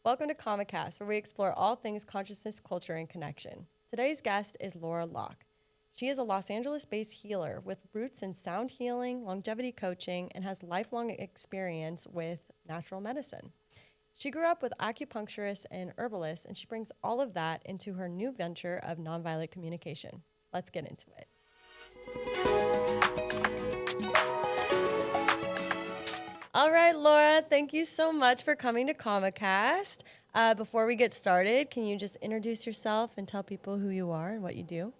Welcome to Kama Kast, where we explore all things consciousness, culture, and connection. Today's guest is Laura Lok. She is a Los Angeles-based healer with roots in sound healing, longevity coaching, and has lifelong experience with natural medicine. She grew up with acupuncturists and herbalists, and she brings all of that into her new venture of nonviolent communication. Let's get into it. All right, Laura, thank you so much for coming to Kama Kast. Before we get started, can you just introduce yourself and tell people who you are and what you do?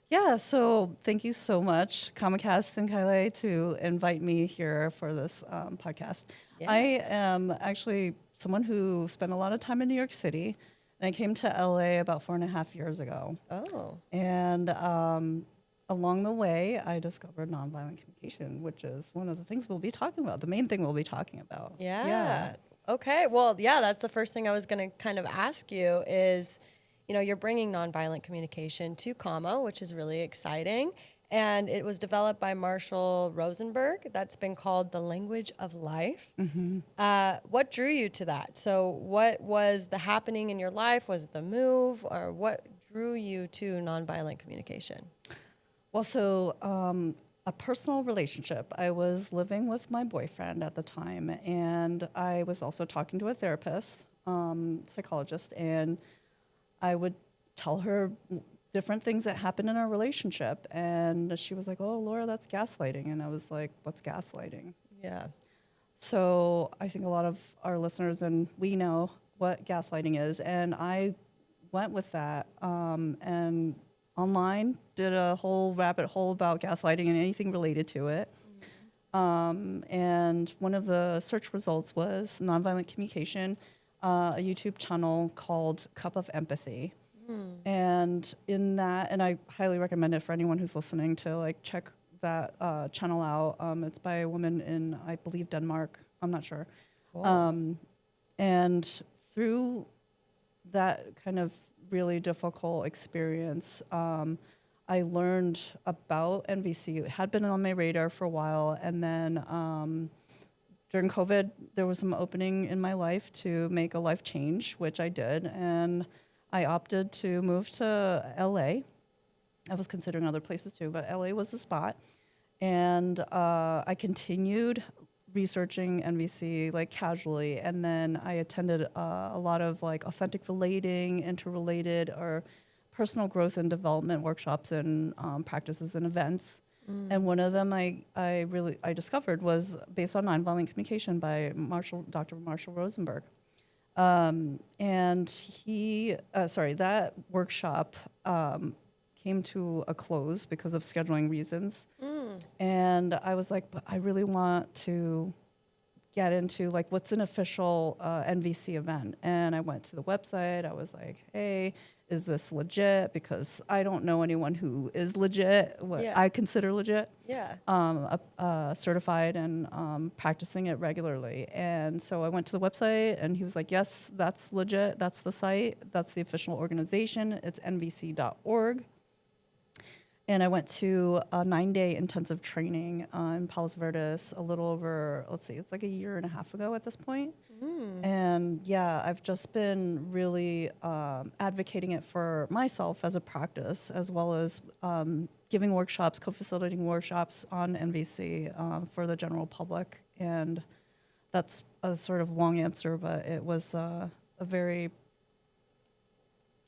Yeah, so thank you so much, Kama Kast and Kaile, to invite me here for this podcast. Yeah. I am actually someone who spent a lot of time in New York City, and I came to LA about 4.5 years ago. Oh. And along the way, I discovered nonviolent communication, which is one of the things we'll be talking about, the main thing we'll be talking about. Yeah. Okay. Well, yeah, that's the first thing I was going to kind of ask you is, you're bringing nonviolent communication to Kama, which is really exciting. And it was developed by Marshall Rosenberg. That's been called the language of life. Mm-hmm. What drew you to that? So what was the happening in your life? Was it the move, or what drew you to nonviolent communication? Well, so a personal relationship. I was living with my boyfriend at the time, and I was also talking to a therapist, psychologist, and I would tell her different things that happened in our relationship. And she was like, "Oh, Laura, that's gaslighting." And I was like, "What's gaslighting?" Yeah. So I think a lot of our listeners and we know what gaslighting is. And I went with that and online did a whole rabbit hole about gaslighting and anything related to it. And one of the search results was nonviolent communication, a YouTube channel called Cup of Empathy. And in that, and I highly recommend it for anyone who's listening to check that channel out. It's by a woman in, I believe, Denmark. I'm not sure. Cool. And through that kind of really difficult experience, I learned about NVC. It had been on my radar for a while, and then during COVID, there was some opening in my life to make a life change, which I did, and I opted to move to LA. I was considering other places too, but LA was the spot, and I continued researching NVC casually, and then I attended a lot of authentic relating, interrelated, or personal growth and development workshops and practices and events. And one of them I discovered was based on nonviolent communication by Dr. Marshall Rosenberg. And that workshop came to a close because of scheduling reasons. And I was like, but I really want to get into what's an official NVC event. And I went to the website. I was like, hey, is this legit? Because I don't know anyone who is legit, what I consider legit. Yeah. Certified and practicing it regularly. And so I went to the website, and he was like, yes, that's legit. That's the site. That's the official organization. It's nvc.org. And I went to a 9-day intensive training in Palos Verdes a little over, it's like a year and a half ago at this point. And yeah, I've just been really advocating it for myself as a practice, as well as giving workshops, co-facilitating workshops on NVC for the general public. And that's a sort of long answer, but it was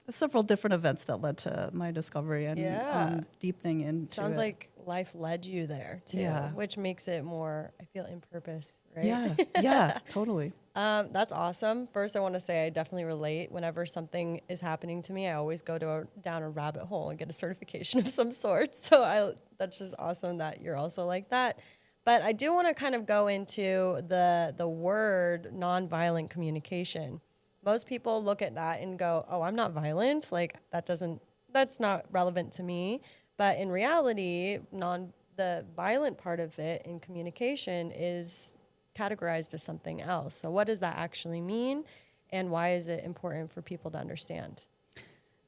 several different events that led to my discovery and deepening into Sounds it. like life led you there too, which makes it more, I feel, in purpose, right? Yeah, totally. That's awesome. First, I want to say I definitely relate. Whenever something is happening to me, I always go down a rabbit hole and get a certification of some sort. So that's just awesome that you're also like that. But I do want to kind of go into the word nonviolent communication. Most people look at that and go, oh, I'm not violent. That's not relevant to me. But in reality, the violent part of it in communication is categorized as something else. So what does that actually mean? And why is it important for people to understand?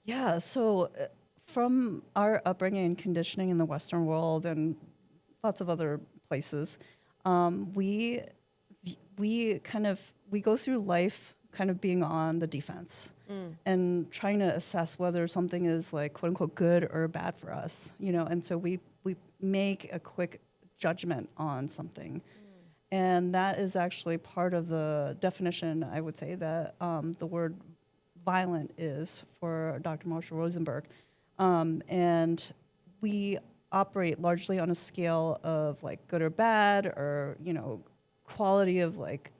Yeah, so from our upbringing and conditioning in the Western world and lots of other places, we go through life kind of being on the defense and trying to assess whether something is like quote unquote good or bad for us, you know. And so we make a quick judgment on something. And that is actually part of the definition, I would say, that the word violent is for Dr. Marshall Rosenberg. And we operate largely on a scale of like good or bad, or, you know, quality of like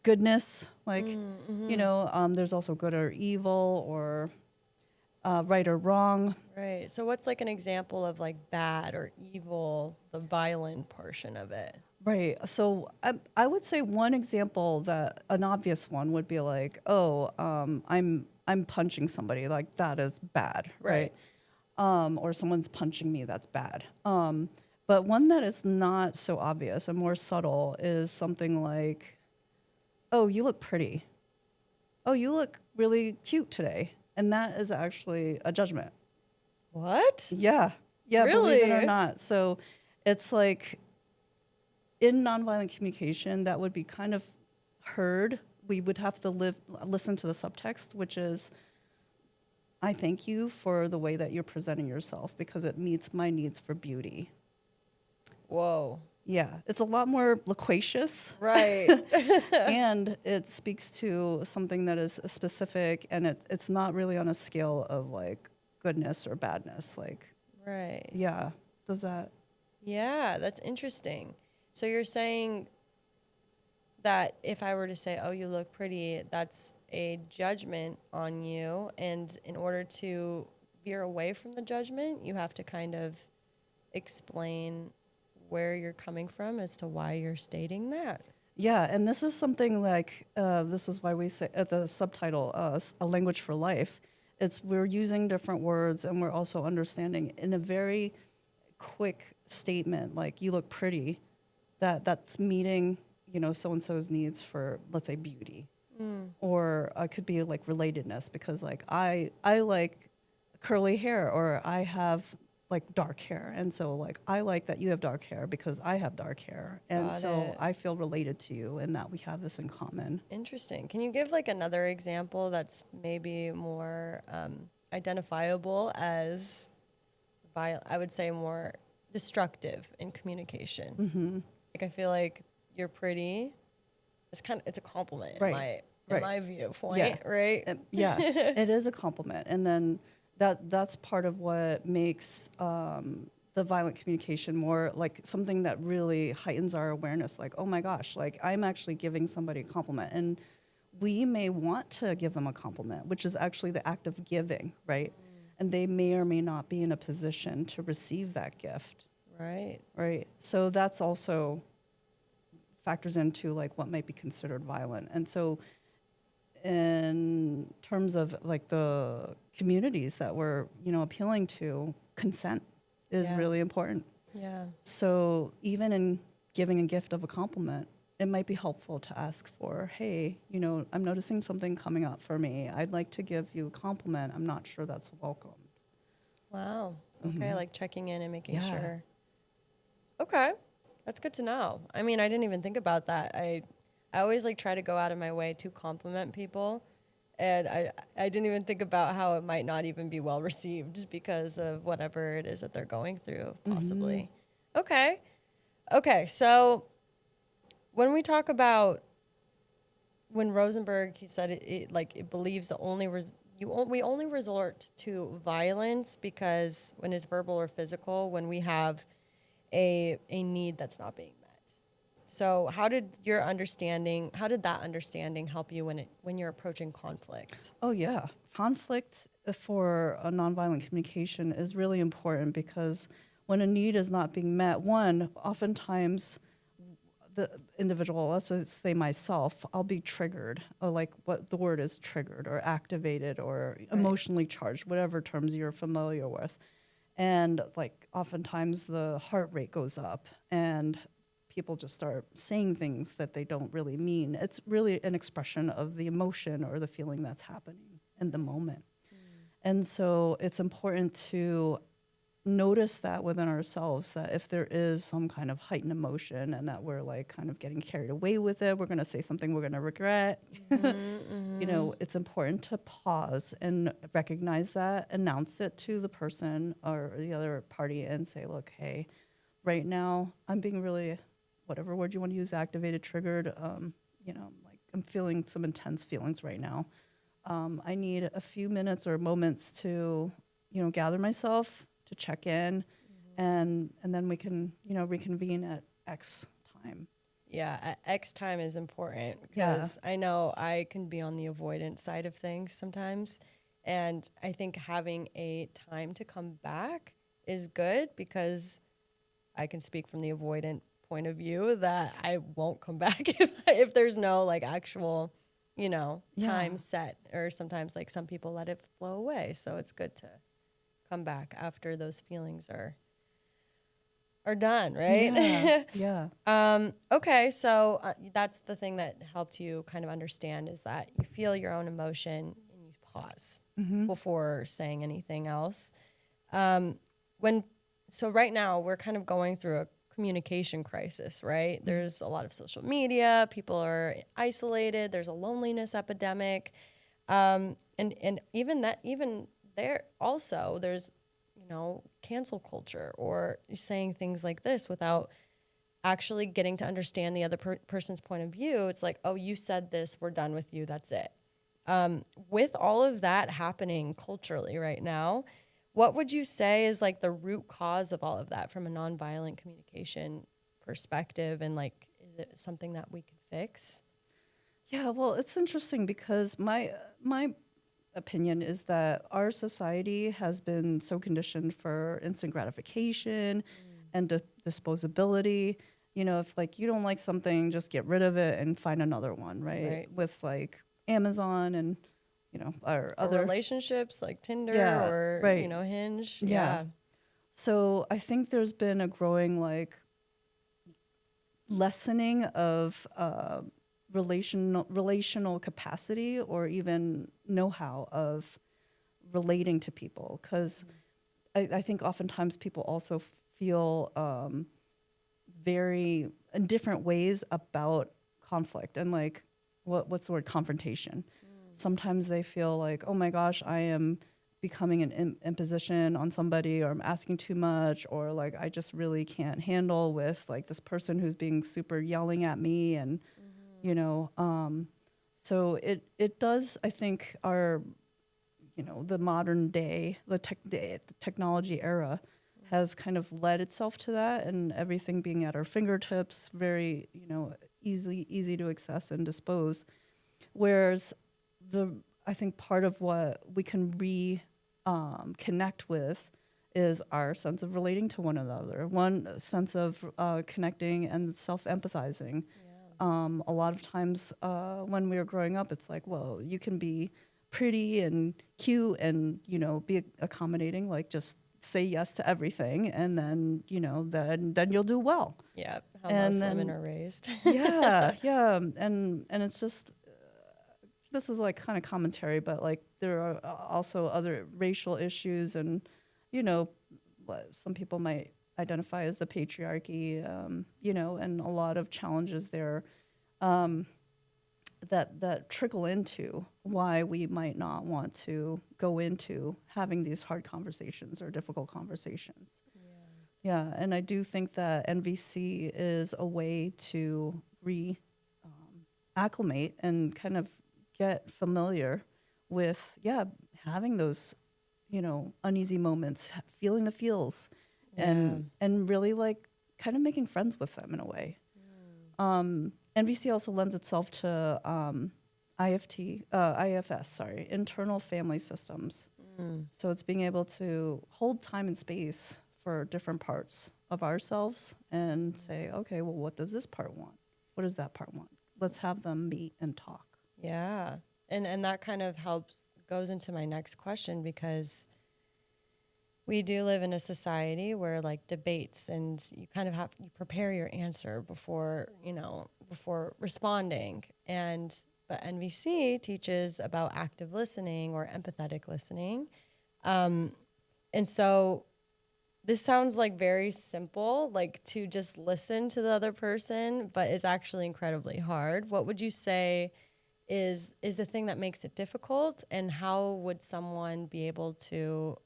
goodness, like, you know, there's also good or evil, or right or wrong. Right. So what's like an example of like bad or evil, the violent portion of it? Right. So I would say one example, that an obvious one would be like, oh, I'm punching somebody, like that is bad, right? Or someone's punching me, that's bad. But one that is not so obvious and more subtle is something like, oh, you look pretty. Oh, you look really cute today. And that is actually a judgment. What? Yeah. Yeah, Really? believe it or not. So it's like, in nonviolent communication, that would be kind of heard. We would have to listen to the subtext, which is, I thank you for the way that you're presenting yourself because it meets my needs for beauty. Whoa. Yeah, it's a lot more loquacious. Right. And it speaks to something that is specific, and it's not really on a scale of like goodness or badness. Like, Right. yeah, does that? Yeah, that's interesting. So you're saying that if I were to say, oh, you look pretty, that's a judgment on you. And in order to veer away from the judgment, you have to kind of explain where you're coming from as to why you're stating that. Yeah, and this is something like, this is why we say the subtitle, A Language for Life. It's we're using different words, and we're also understanding in a very quick statement, like you look pretty, that's meeting, you know, so-and-so's needs for, let's say, beauty. Or it could be like relatedness, because like I like curly hair, or I have like dark hair, and so like I like that you have dark hair because I have dark hair, and Got so it. I feel related to you, and that we have this in common. Interesting. Can you give like another example that's maybe more identifiable as I would say more destructive in communication? Like I feel like you're pretty. It's a compliment Right. in my viewpoint, Yeah. right? Yeah, it is a compliment, and then that's part of what makes the violent communication more like something that really heightens our awareness. Like, oh my gosh, like I'm actually giving somebody a compliment, and we may want to give them a compliment, which is actually the act of giving, right? And they may or may not be in a position to receive that gift, Right. right? So that's also factors into like what might be considered violent. And so in terms of like the communities that we're, you know, appealing to, consent is Yeah. really important. Yeah. So even in giving a gift of a compliment, it might be helpful to ask for, hey, you know, I'm noticing something coming up for me. I'd like to give you a compliment. I'm not sure that's welcome. Wow. Okay, like checking in and making Yeah. sure. Okay. That's good to know. I mean, I didn't even think about that. I always like try to go out of my way to compliment people, and I didn't even think about how it might not even be well received because of whatever it is that they're going through, possibly. Okay. Okay, so when we talk about when Rosenberg, he said it believes the only we only resort to violence because when it's verbal or physical, when we have a need that's not being met. So how did that understanding help you when you're approaching conflict? Oh, yeah. Conflict for a nonviolent communication is really important, because when a need is not being met, one, oftentimes the individual, let's say myself, I'll be triggered, or like what the word is, triggered or activated or emotionally charged, whatever terms you're familiar with. And like oftentimes the heart rate goes up, and people just start saying things that they don't really mean. It's really an expression of the emotion or the feeling that's happening in the moment. And so it's important to notice that within ourselves, that if there is some kind of heightened emotion and that we're like kind of getting carried away with it, we're going to say something we're going to regret. You know, it's important to pause and recognize that, announce it to the person or the other party and say, look, hey, right now I'm being really, whatever word you want to use, activated, triggered, you know, like I'm feeling some intense feelings right now. I need a few minutes or moments to, you know, gather myself, to check in, and then we can, you know, reconvene at X time. Yeah, X time is important because I know I can be on the avoidant side of things sometimes. And I think having a time to come back is good because I can speak from the avoidant point of view that I won't come back if there's no like actual, you know, time set, or sometimes like some people let it flow away. So it's good to come back after those feelings are done, right? Okay, so that's the thing that helped you kind of understand, is that you feel your own emotion and you pause before saying anything else. So right now we're kind of going through a communication crisis, right? There's a lot of social media, people are isolated, there's a loneliness epidemic. And even there also there's, you know, cancel culture, or saying things like this without actually getting to understand the other person's point of view. It's like, oh, you said this, we're done with you, that's it. With all of that happening culturally right now, what would you say is like the root cause of all of that from a nonviolent communication perspective? And like, is it something that we can fix? Yeah, well, it's interesting because my opinion is that our society has been so conditioned for instant gratification and disposability. You know, if like you don't like something, just get rid of it and find another one, right? With like Amazon and, you know, our other relationships like Tinder or, you know, Hinge. Yeah. So I think there's been a growing like lessening of relational capacity or even know-how of relating to people, because I think oftentimes people also feel very in different ways about conflict and like what's the word, confrontation. Sometimes they feel like, oh my gosh, I am becoming an imposition on somebody, or I'm asking too much, or like I just really can't handle with like this person who's being super yelling at me, and you know, so it does, I think, our, you know, the modern day, the technology era has kind of led itself to that, and everything being at our fingertips, very, you know, easy to access and dispose. Whereas I think part of what we can connect with is our sense of relating to one another, one sense of connecting and self-empathizing. A lot of times when we were growing up, it's like, well, you can be pretty and cute and, you know, be accommodating, like just say yes to everything, and then, you know, then you'll do well. Yeah, how most women are raised. yeah, and it's just, this is like kind of commentary, but like there are also other racial issues, and, you know, what some people might identify as the patriarchy, you know, and a lot of challenges there that trickle into why we might not want to go into having these hard conversations or difficult conversations. Yeah, and I do think that NVC is a way to acclimate and kind of get familiar with, having those, you know, uneasy moments, feeling the feels, and really like kind of making friends with them in a way. NVC also lends itself to IFS, internal family systems. So it's being able to hold time and space for different parts of ourselves and say, okay, well, what does this part want? What does that part want? Let's have them meet and talk. Yeah. And that kind of goes into my next question, because we do live in a society where like debates, and you kind of you prepare your answer before responding. But NVC teaches about active listening or empathetic listening. And so This sounds like very simple, like to just listen to the other person, but it's actually incredibly hard. What would you say is the thing that makes it difficult, and how would someone be able to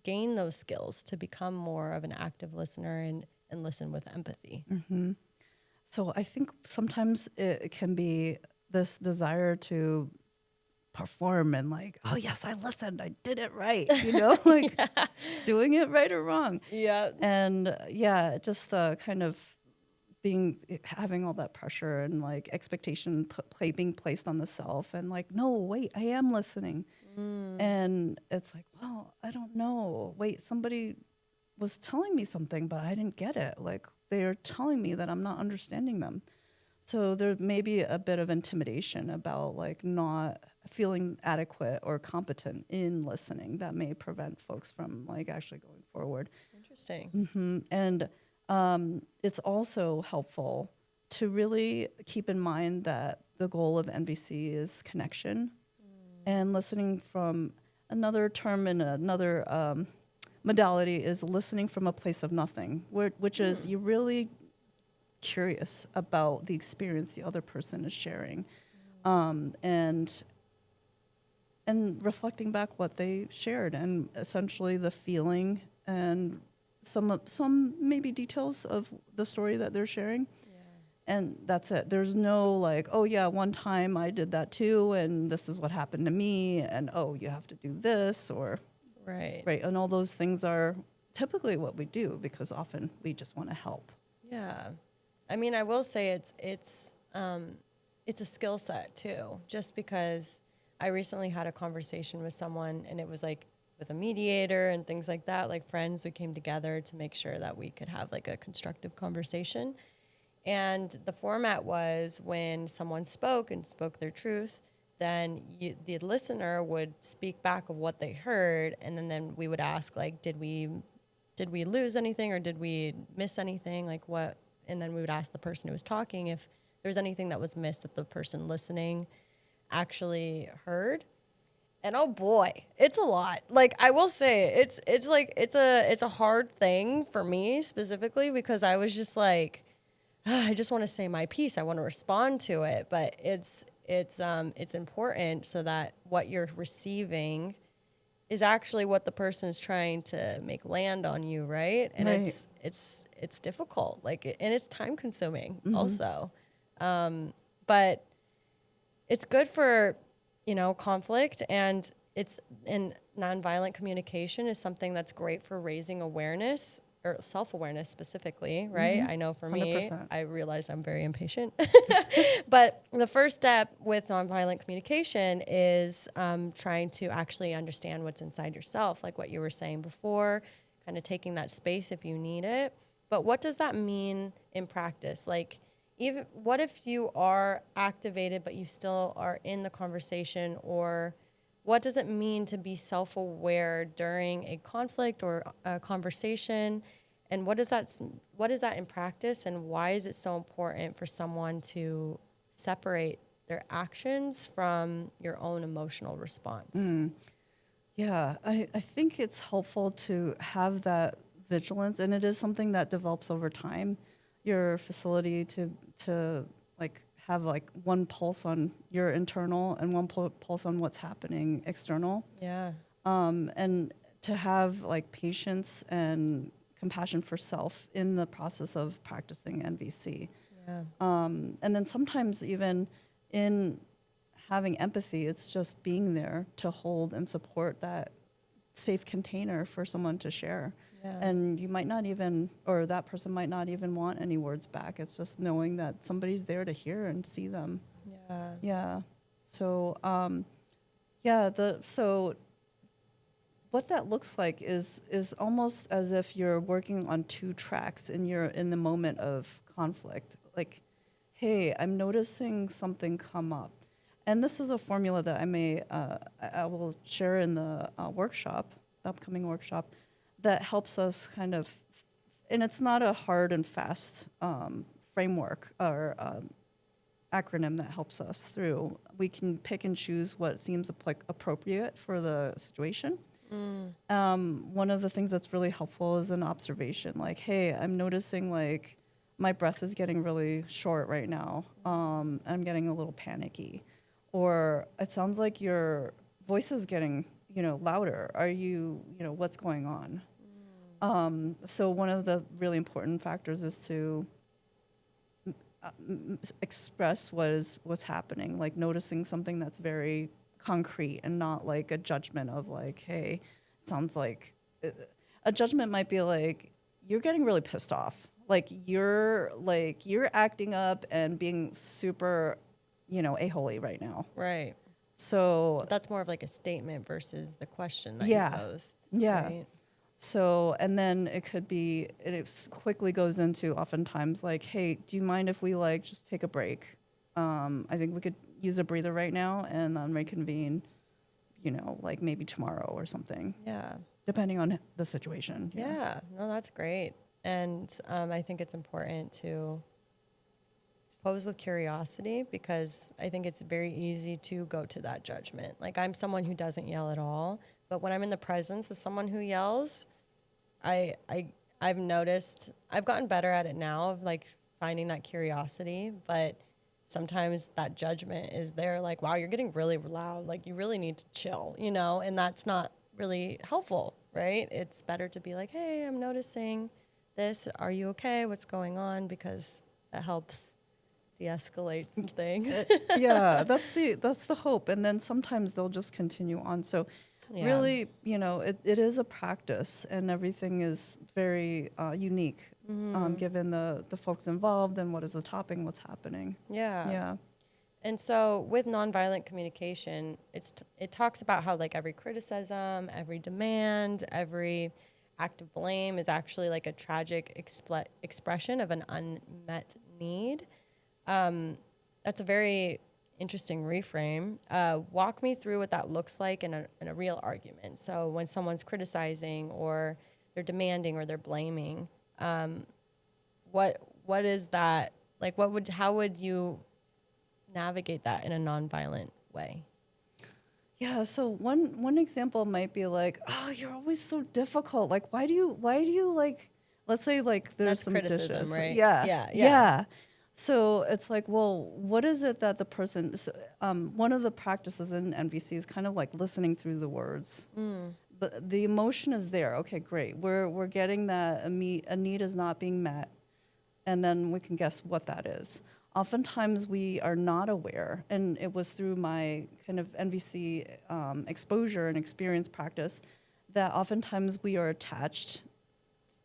gain those skills to become more of an active listener and listen with empathy? So I think sometimes it can be this desire to perform and like, oh yes, I listened, I did it right, like doing it right or wrong. Yeah. And just the kind of having all that pressure and like expectation being placed on the self, and like, no, wait, I am listening. And it's like, well, I don't know. Wait, somebody was telling me something, but I didn't get it. Like, they're telling me that I'm not understanding them. So there may be a bit of intimidation about like not feeling adequate or competent in listening that may prevent folks from like actually going forward. Interesting. And it's also helpful to really keep in mind that the goal of NVC is connection, and listening from another term in another modality is listening from a place of nothing, which is you're really curious about the experience the other person is sharing, and reflecting back what they shared, and essentially the feeling and some maybe details of the story that they're sharing. And that's it. There's no like, oh yeah, one time I did that too, and this is what happened to me, and oh, you have to do this, or Right. and all those things are typically what we do because often we just want to help. Yeah. I mean, I will say it's a skill set too, just because I recently had a conversation with someone, and it was like with a mediator and things like that, like friends, we came together to make sure that we could have like a constructive conversation. And the format was when someone spoke their truth, then the listener would speak back of what they heard, and then we would ask, like, did we lose anything, or did we miss anything, like what? And then we would ask the person who was talking if there's anything that was missed that the person listening actually heard. And oh boy, it's a lot. Like, I will say it's a hard thing for me specifically, because I was just like, I just want to say my piece. I want to respond to it, but it's important so that what you're receiving is actually what the person is trying to make land on you, right? And Right. it's difficult, like, and it's time consuming also. But it's good for, conflict, and nonviolent communication is something that's great for raising awareness, or self-awareness specifically, right? I know for me, 100%. I realize I'm very impatient. But the first step with nonviolent communication is trying to actually understand what's inside yourself, like what you were saying before, kind of taking that space if you need it. But what does that mean in practice? Like, even what if you are activated, but you still are in the conversation, or what does it mean to be self-aware during a conflict or a conversation? And what is that in practice, and why is it so important for someone to separate their actions from your own emotional response? Yeah, I think it's helpful to have that vigilance, and it is something that develops over time. Your facility to like have like one pulse on your internal and one pulse on what's happening external. Yeah. And to have like patience and compassion for self in the process of practicing NVC. Yeah. And then sometimes even in having empathy, it's just being there to hold and support that safe container for someone to share. Yeah. And you might not even, or that person might not even want any words back. It's just knowing that somebody's there to hear and see them. Yeah. Yeah. So, so what that looks like is almost as if you're working on two tracks and you're in the moment of conflict. Like, hey, I'm noticing something come up. And this is a formula that I will share in the workshop, the upcoming workshop, that helps us kind of, and it's not a hard and fast framework or acronym that helps us through. We can pick and choose what seems appropriate for the situation. One of the things that's really helpful is an observation. Like, hey, I'm noticing like my breath is getting really short right now. I'm getting a little panicky. Or it sounds like your voice is getting, louder. Are you, what's going on? So one of the really important factors is to express what's happening, like noticing something that's very concrete and not like a judgment of like, hey, it sounds like a judgment might be like, you're getting really pissed off. You're acting up and being super, a-holy right now. Right. So That's more of like a statement versus the question that Yeah. you posed. Yeah. Right? So, and then it could be, quickly goes into oftentimes like, hey, do you mind if we like just take a break? I think we could use a breather right now and then reconvene, like maybe tomorrow or something, Yeah. depending on the situation. Yeah. No, that's great. And I think it's important to pose with curiosity, because I think it's very easy to go to that judgment. Like, I'm someone who doesn't yell at all, but when I'm in the presence of someone who yells, I've noticed, I've gotten better at it now of like finding that curiosity, but sometimes that judgment is there, like, wow, you're getting really loud, like you really need to chill, and that's not really helpful, right? It's better to be like, hey, I'm noticing this. Are you okay? What's going on? Because that helps de-escalate some things. Yeah, that's the hope. And then sometimes they'll just continue on. So Yeah. really, it is a practice, and everything is very unique, given the folks involved and what is the topic, what's happening. Yeah. Yeah. And so with nonviolent communication, it talks about how like every criticism, every demand, every act of blame is actually like a tragic expression of an unmet need. That's a very interesting reframe. Walk me through what that looks like in a real argument. So when someone's criticizing or they're demanding or they're blaming, what is that like? How would you navigate that in a nonviolent way? Yeah, so one example might be like, oh, you're always so difficult. Like, why do you like, let's say like there's That's some criticism, dishes. right? Yeah. Yeah. So it's like, well, what is it that the person, one of the practices in NVC is kind of like listening through the words. The emotion is there. Okay, great. We're getting that a need is not being met, and then we can guess what that is. Oftentimes we are not aware, and it was through my kind of NVC exposure and experience practice that oftentimes we are attached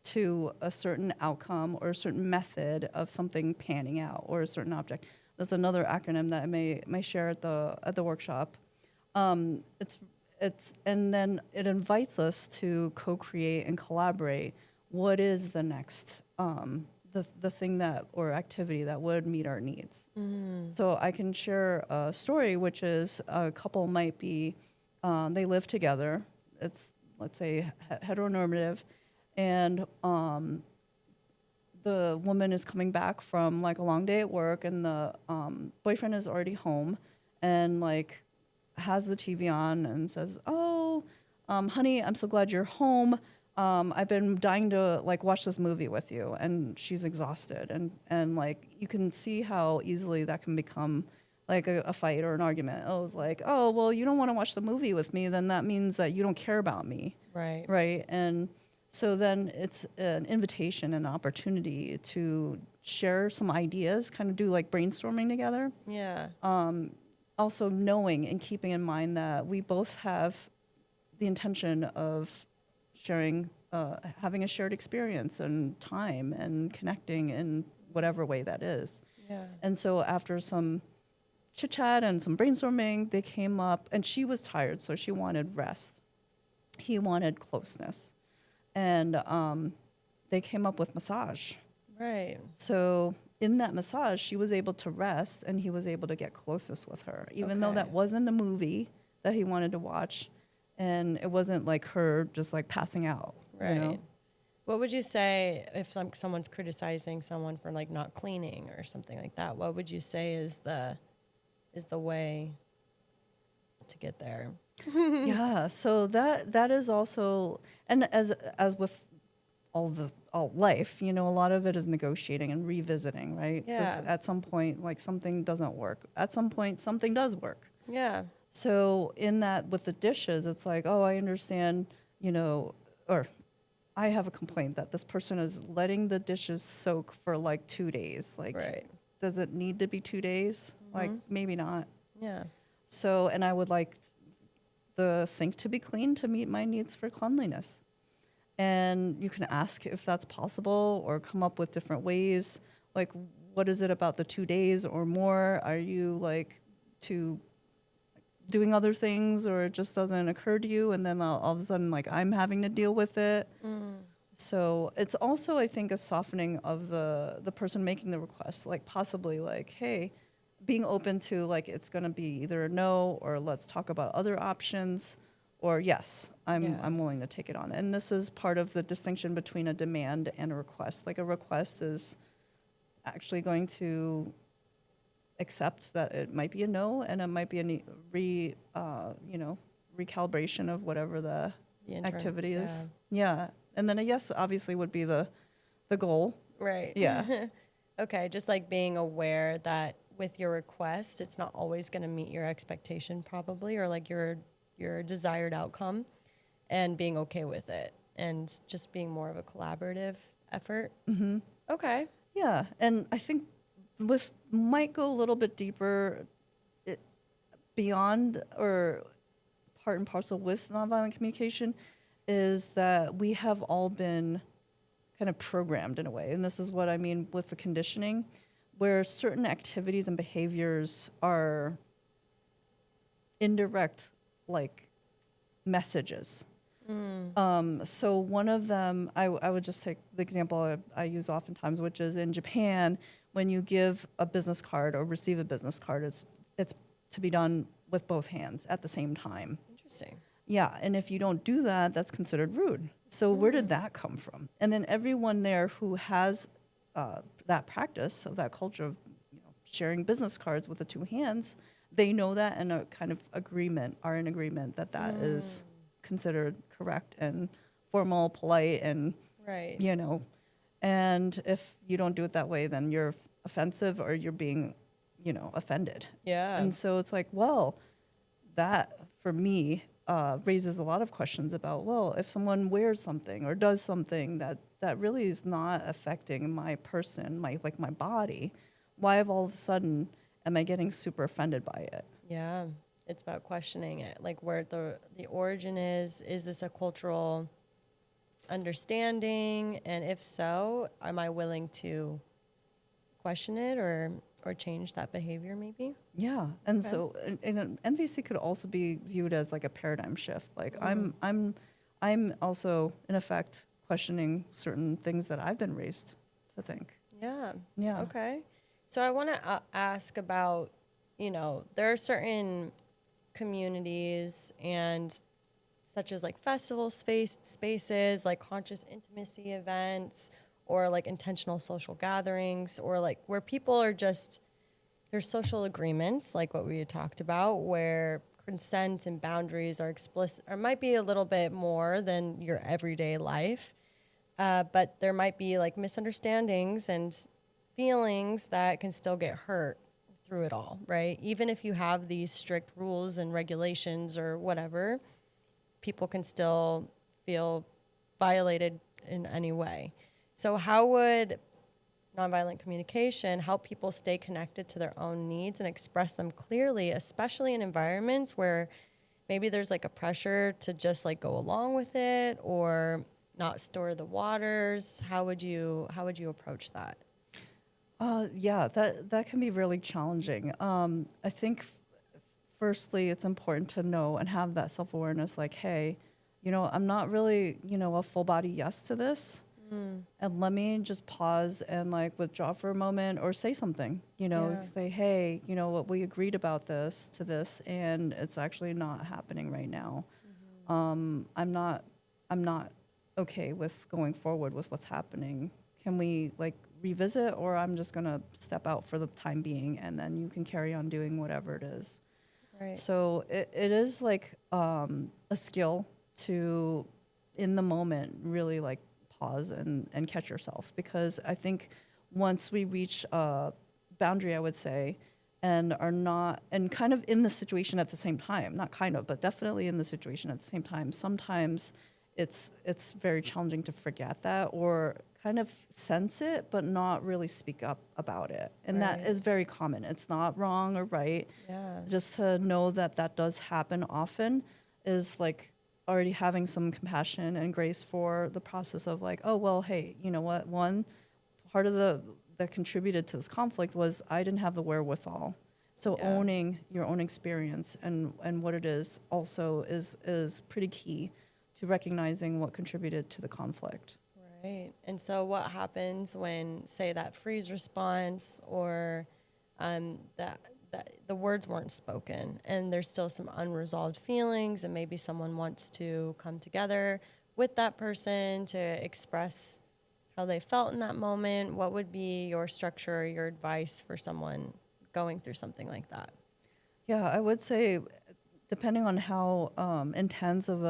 to a certain outcome or a certain method of something panning out or a certain object. That's another acronym that I may share at the workshop. It's and then it invites us to co-create and collaborate. What is the next the thing that or activity that would meet our needs? So I can share a story, which is a couple might be they live together. It's, let's say, heteronormative. And the woman is coming back from like a long day at work, and the boyfriend is already home, and like has the TV on and says, "Oh, honey, I'm so glad you're home. I've been dying to like watch this movie with you." And she's exhausted, and like you can see how easily that can become like a fight or an argument. Oh, it's like, "Oh, well, you don't want to watch the movie with me, then that means that you don't care about me." Right. Right. And so then it's an invitation, an opportunity to share some ideas, kind of do like brainstorming together. Yeah. Also knowing and keeping in mind that we both have the intention of sharing, having a shared experience and time and connecting in whatever way that is. Yeah. And so after some chit chat and some brainstorming, they came up, and she was tired, so she wanted rest. He wanted closeness. And they came up with massage. Right. So in that massage, she was able to rest, and he was able to get closest with her, even though Okay. that wasn't a movie that he wanted to watch, and it wasn't like her just like passing out. Right. You know? What would you say if someone's criticizing someone for like not cleaning or something like that? What would you say is the way to get there? Yeah, so that is also, and as with all life, a lot of it is negotiating and revisiting, right? Because Yeah. at some point, like something doesn't work. At some point, something does work. Yeah. So in that, with the dishes, it's like, oh, I understand, or I have a complaint that this person is letting the dishes soak for like 2 days. Like, Right. does it need to be 2 days? Like, maybe not. Yeah. So, and I would like the sink to be clean to meet my needs for cleanliness. And you can ask if that's possible or come up with different ways. Like, what is it about the 2 days or more? Are you like to doing other things, or it just doesn't occur to you? And then all of a sudden, like, I'm having to deal with it. So it's also, I think, a softening of the person making the request, like possibly like, hey, being open to like, it's going to be either a no, or let's talk about other options, or yes, Yeah. I'm willing to take it on. And this is part of the distinction between a demand and a request. Like, a request is actually going to accept that it might be a no, and it might be recalibration of whatever the activity is. Yeah. And then a yes obviously would be the goal. Right. Yeah. Okay. Just like being aware that with your request, it's not always going to meet your expectation, probably, or like your desired outcome, and being okay with it, and just being more of a collaborative effort. Mm-hmm. Okay. Yeah. And I think this might go a little bit deeper beyond or part and parcel with nonviolent communication, is that we have all been kind of programmed in a way. And this is what I mean with the conditioning, where certain activities and behaviors are indirect, like messages. So one of them, I would just take the example I use oftentimes, which is in Japan, when you give a business card or receive a business card, it's to be done with both hands at the same time. Interesting. Yeah, and if you don't do that, that's considered rude. So where did that come from? And then everyone there who has that practice of that culture of sharing business cards with the two hands, they know that, and are in agreement that that is considered correct and formal, polite, and Right. And if you don't do it that way, then you're offensive, or you're being, offended. Yeah. And so it's like, well, that for me raises a lot of questions about, well, if someone wears something or does something that really is not affecting my person, my body, why all of a sudden am I getting super offended by it? Yeah. It's about questioning it, like where the origin is. Is this a cultural understanding? And if so, am I willing to question it or change that behavior maybe? Yeah. And Okay. so and an NVC could also be viewed as like a paradigm shift. Like I'm also in effect questioning certain things that I've been raised to think. Yeah. Yeah. Okay. So I want to ask about, there are certain communities and such as like festival spaces, like conscious intimacy events, or like intentional social gatherings, or like where people are just, there's social agreements, like what we had talked about, where consent and boundaries are explicit, or might be a little bit more than your everyday life. But there might be like misunderstandings and feelings that can still get hurt through it all, right? Even if you have these strict rules and regulations or whatever, people can still feel violated in any way. So how would nonviolent communication help people stay connected to their own needs and express them clearly, especially in environments where maybe there's like a pressure to just like go along with it or not store the waters? How would you approach that? Yeah, that can be really challenging. I think firstly, it's important to know and have that self-awareness, like, hey, I'm not really, a full body yes to this. And let me just pause and like withdraw for a moment, or say something, Yeah. say, hey, what we agreed about this, and it's actually not happening right now. I'm not okay with going forward with what's happening. Can we like revisit, or I'm just going to step out for the time being, and then you can carry on doing whatever it is. Right. So it is like a skill to, in the moment, really like pause and catch yourself. Because I think once we reach a boundary, I would say, and are not, and kind of in the situation at the same time, not kind of, but definitely in the situation at the same time, sometimes it's very challenging to forget that or kind of sense it, but not really speak up about it. And that Right. is very common. It's not wrong or right. Yeah. Just to know that that does happen often is like already having some compassion and grace for the process of like, oh, well, hey, you know what? One part of that contributed to this conflict was I didn't have the wherewithal. So Yeah. owning your own experience and what it is also is pretty key to recognizing what contributed to the conflict. Right. And so what happens when, say, that freeze response or that the words weren't spoken and there's still some unresolved feelings and maybe someone wants to come together with that person to express how they felt in that moment? What would be your structure or your advice for someone going through something like that? Yeah, I would say, depending on how intense of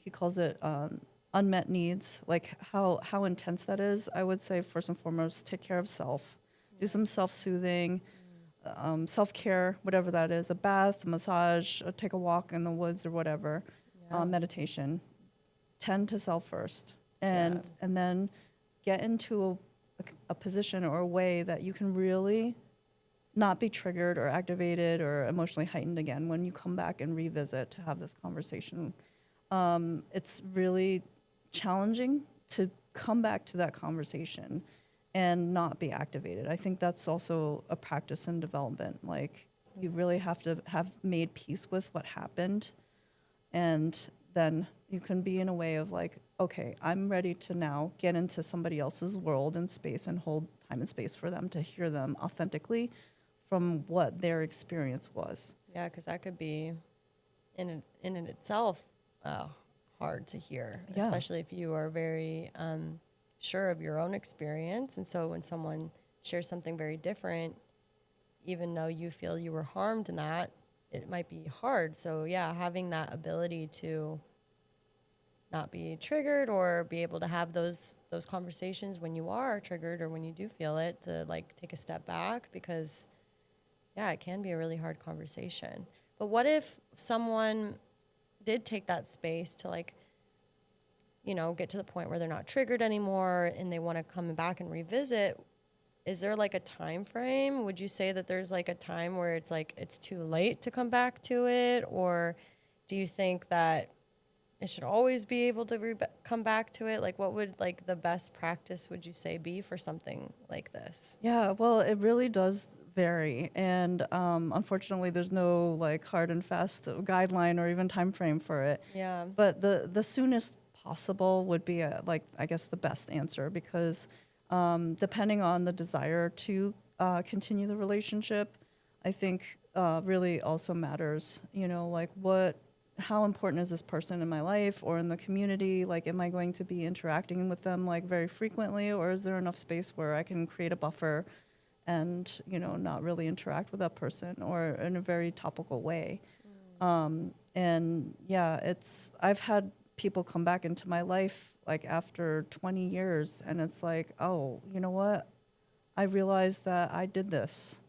he calls it unmet needs, like how intense that is, I would say first and foremost, take care of self. Do some self-soothing, self-care, whatever that is, a bath, a massage, take a walk in the woods or whatever, Yeah. meditation. Tend to self first, Yeah. and then get into a position or a way that you can really not be triggered or activated or emotionally heightened again when you come back and revisit to have this conversation. It's really challenging to come back to that conversation and not be activated. I think that's also a practice in development. Like, you really have to have made peace with what happened, and then you can be in a way of like, okay, I'm ready to now get into somebody else's world and space and hold time and space for them to hear them authentically from what their experience was. Yeah, because that could be in and itself hard to hear, Yeah. especially if you are very sure of your own experience. And so when someone shares something very different, even though you feel you were harmed in that, it might be hard. So yeah, having that ability to not be triggered or be able to have those conversations when you are triggered or when you do feel it, to like take a step back, because yeah, it can be a really hard conversation. But what if someone did take that space to like, you know, get to the point where they're not triggered anymore and they want to come back and revisit? Is there like a time frame? Would you say that there's like a time where it's like it's too late to come back to it? Or do you think that it should always be able to come back to it? Like, what would like the best practice would you say be for something like this? Yeah, well, it really does vary, and unfortunately, there's no like hard and fast guideline or even time frame for it. Yeah. But the soonest possible would be like, I guess, the best answer, because depending on the desire to continue the relationship, I think really also matters. You know, like how important is this person in my life or in the community? Like, am I going to be interacting with them like very frequently, or is there enough space where I can create a buffer and, you know, not really interact with that person or in a very topical way? And yeah, I've had people come back into my life like after 20 years, and it's like, oh, you know what? I realized that I did this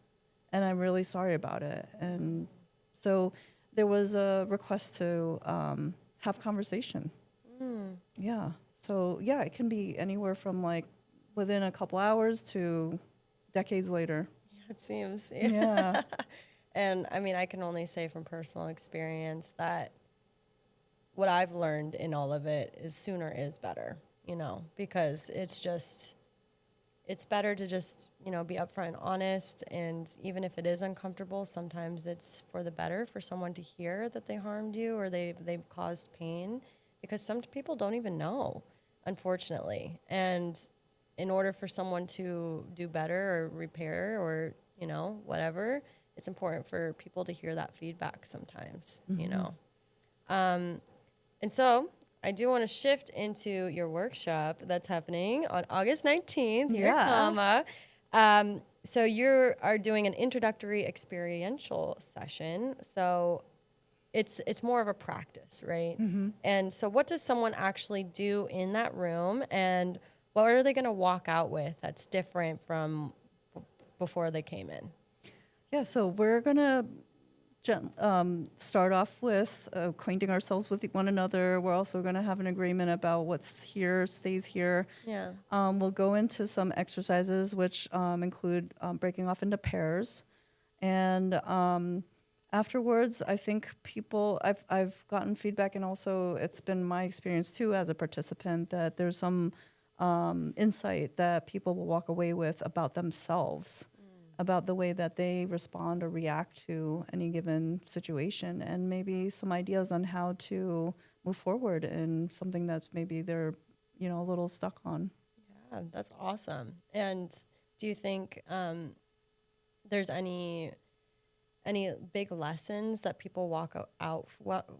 and I'm really sorry about it. And so there was a request to have conversation. Yeah. So yeah, it can be anywhere from like within a couple hours to decades later. Yeah, it seems. Yeah. And I mean, I can only say from personal experience that what I've learned in all of it is sooner is better, you know, because it's better to just, you know, be upfront and honest. And even if it is uncomfortable, sometimes it's for the better for someone to hear that they harmed you or they've caused pain, because some people don't even know, unfortunately. And in order for someone to do better or repair or, you know, whatever, it's important for people to hear that feedback sometimes, you know. And so I do want to shift into your workshop that's happening on August 19th here at Yeah. Kama. So you are doing an introductory experiential session. So it's more of a practice, right? Mm-hmm. And so what does someone actually do in that room, and what are they going to walk out with that's different from before they came in? Yeah, so we're going to start off with acquainting ourselves with one another. We're also going to have an agreement about what's here stays here. Yeah. We'll go into some exercises, which include breaking off into pairs. And afterwards, I think I've gotten feedback, and also it's been my experience too as a participant, that there's some insight that people will walk away with about themselves, about the way that they respond or react to any given situation, and maybe some ideas on how to move forward in something that's maybe they're, a little stuck on. Yeah, that's awesome. And do you think there's any big lessons that people walk out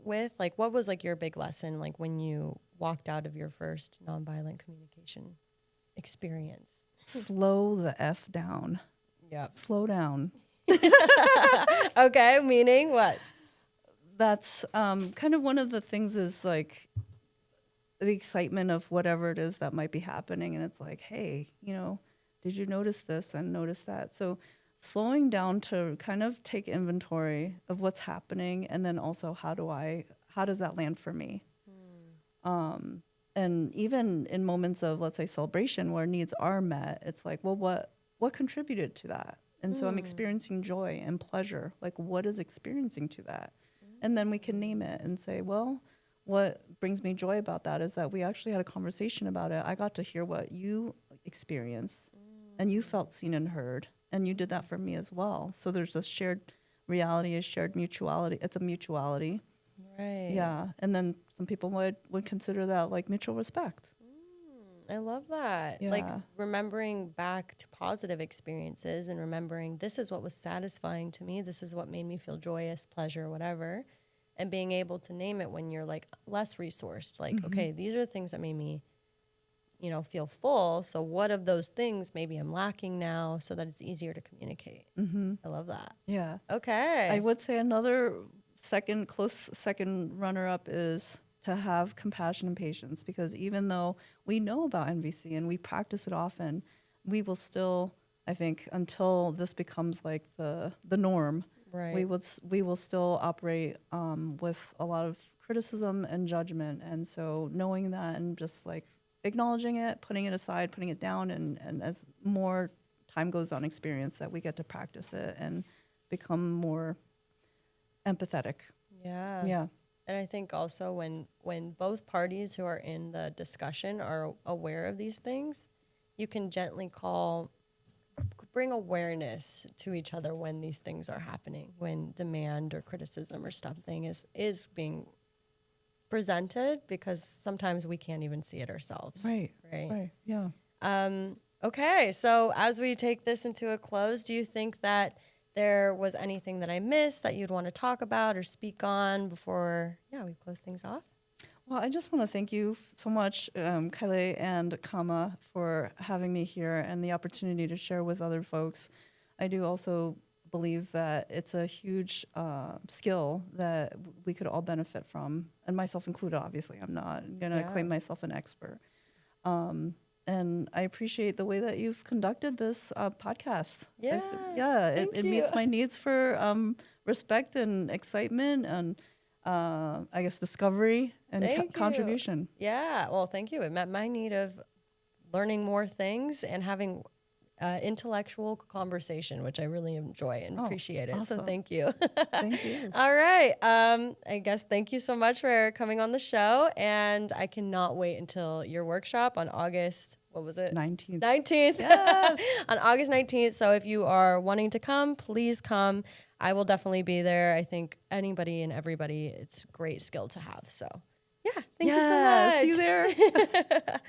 with? Like, what was like your big lesson, like when you walked out of your first nonviolent communication experience? Slow the F down. Yeah. Slow down. Okay, meaning what? That's kind of one of the things is like the excitement of whatever it is that might be happening. And it's like, hey, did you notice this and notice that? So slowing down to kind of take inventory of what's happening, and then also how does that land for me? And even in moments of, let's say, celebration where needs are met, it's like, well, what contributed to that? And so I'm experiencing joy and pleasure. Like, what is experiencing to that? And then we can name it and say, well, what brings me joy about that is that we actually had a conversation about it. I got to hear what you experienced, and you felt seen and heard, and you did that for me as well. So there's a shared reality, a shared mutuality. It's a mutuality. Right. Yeah. And then some people would consider that like mutual respect. I love that. Yeah. Like remembering back to positive experiences and remembering this is what was satisfying to me. This is what made me feel joyous, pleasure, whatever. And being able to name it when you're like less resourced. Like, okay, these are the things that made me, feel full. So what of those things maybe I'm lacking now so that it's easier to communicate? I love that. Yeah. Okay. I would say another close second runner-up is to have compassion and patience, because even though we know about NVC and we practice it often, we will still, I think, until this becomes like the norm, Right. we will still operate with a lot of criticism and judgment. And so knowing that and just like acknowledging it, putting it aside, putting it down, and as more time goes on experience that we get to practice it and become more empathetic. Yeah. Yeah. And I think also when both parties who are in the discussion are aware of these things, you can gently bring awareness to each other when these things are happening, when demand or criticism or something is being presented, because sometimes we can't even see it ourselves. Right. Right. Right. Yeah. Okay. So as we take this into a close, do you think that there was anything that I missed that you'd want to talk about or speak on before, we close things off? Well, I just want to thank you so much, Kylie and Kama, for having me here and the opportunity to share with other folks. I do also believe that it's a huge skill that we could all benefit from, and myself included, obviously. I'm not going to claim myself an expert. And I appreciate the way that you've conducted this podcast. It meets my needs for respect and excitement and I guess discovery and contribution. Yeah, well, thank you. It met my need of learning more things and having intellectual conversation, which I really enjoy and appreciate it. Awesome. So thank you. Thank you. All right. I guess thank you so much for coming on the show. And I cannot wait until your workshop on August, what was it? 19th. 19th. Yes. On August 19th. So if you are wanting to come, please come. I will definitely be there. I think anybody and everybody, it's a great skill to have. So yeah, thank you so much. See you there.